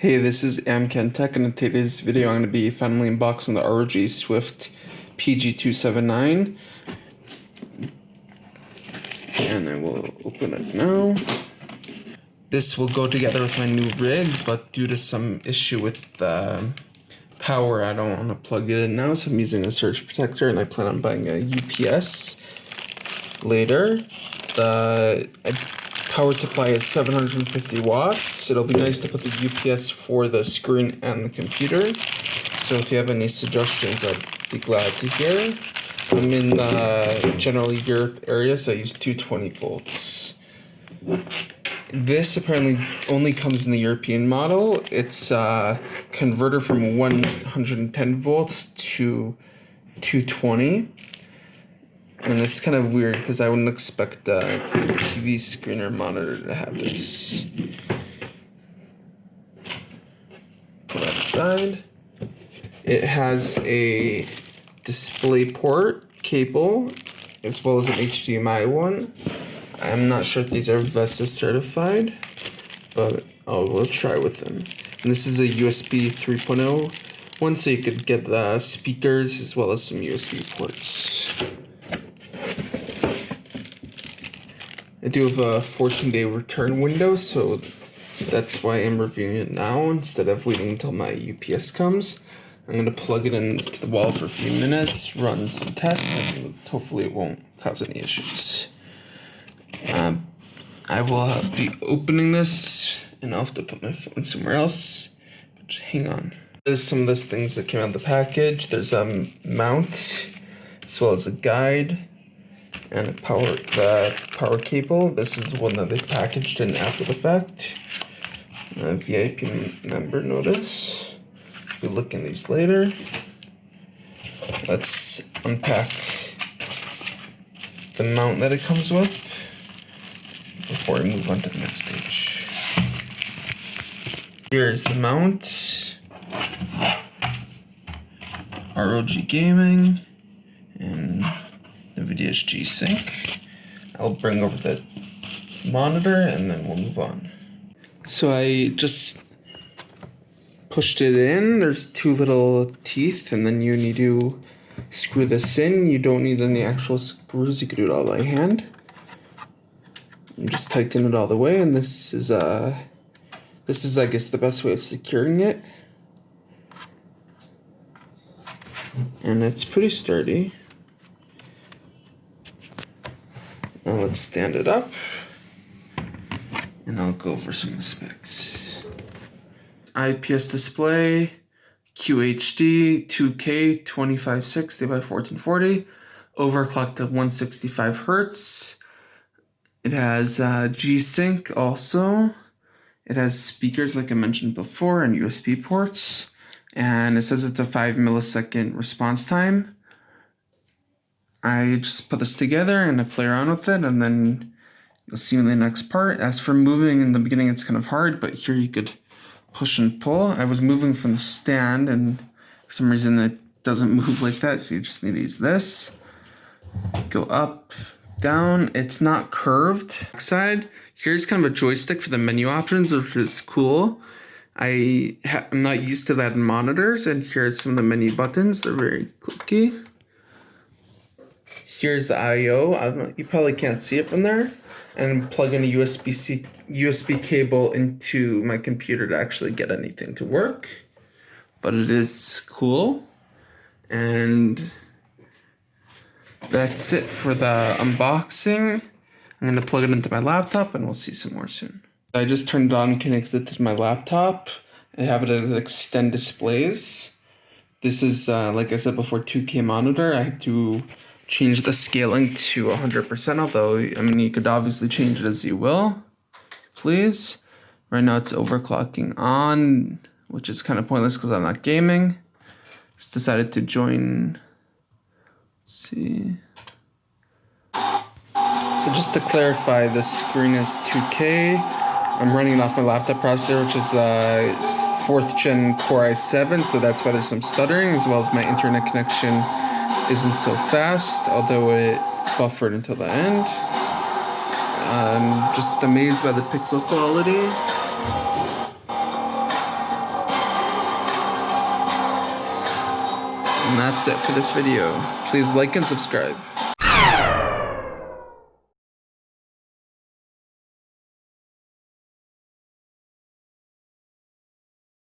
Hey, this is AmCan Tech, and in today's video I'm going to be finally unboxing the ROG Swift PG279, and I will open it now. This will go together with my new rig, but due to some issue with the power, I don't want to plug it in now, so I'm using a surge protector, and I plan on buying a UPS later. The power supply is 750 watts. It'll be nice to put the UPS for the screen and the computer. So if you have any suggestions, I'd be glad to hear. I'm in the general Europe area, so I use 220 volts. This apparently only comes in the European model. It's a converter from 110 volts to 220. And it's kind of weird because I wouldn't expect a TV screen or monitor to have this. Put that aside. It has a DisplayPort cable as well as an HDMI one. I'm not sure if these are VESA certified, but we'll try with them. And this is a USB 3.0 one, so you could get the speakers as well as some USB ports. I do have a 14-day return window, so that's why I'm reviewing it now instead of waiting until my UPS comes. I'm going to plug it into the wall for a few minutes, run some tests, and hopefully it won't cause any issues. I will be opening this, and I'll have to put my phone somewhere else. But hang on. There's some of those things that came out of the package. There's a mount, as well as a guide. And the power cable. This is one that they packaged in after the fact. A VIP member notice. We'll look in these later. Let's unpack the mount that it comes with before we move on to the next stage. Here's the mount. ROG Gaming and NVIDIA G-Sync. I'll bring over the monitor and then we'll move on. So I just pushed it in. There's two little teeth, and then you need to screw this in. You don't need any actual screws. You can do it all by hand. You just tighten it all the way, and this is I guess the best way of securing it. And it's pretty sturdy. Now let's stand it up, and I'll go over some of the specs. IPS display, QHD, 2K, 2560 by 1440, overclocked to 165 Hertz. It has G-Sync also. It has speakers like I mentioned before and USB ports, and it says it's a 5 millisecond response time. I just put this together and I play around with it, and then you'll see in the next part. As for moving, in the beginning it's kind of hard, but here you could push and pull. I was moving from the stand, and for some reason it doesn't move like that, so you just need to use this. Go up, down. It's not curved. Side. Here's kind of a joystick for the menu options, which is cool. I'm not used to that in monitors, and here's some of the menu buttons. They're very clicky. Here's the I/O. I don't know, you probably can't see it from there. And plug in a USB cable into my computer to actually get anything to work. But it is cool. And that's it for the unboxing. I'm going to plug it into my laptop, and we'll see some more soon. I just turned it on and connected it to my laptop. I have it at Extend Displays. This is, like I said before, 2K monitor. I had to change the scaling to 100%, although, I mean, you could obviously change it as you will, please. Right now it's overclocking on, which is kind of pointless because I'm not gaming. Just decided to join, let's see. So just to clarify, the screen is 2K. I'm running it off my laptop processor, which is 4th gen Core i7, so that's why there's some stuttering, as well as my internet connection isn't so fast, although it buffered until the end. I'm just amazed by the pixel quality. And that's it for this video. Please like and subscribe.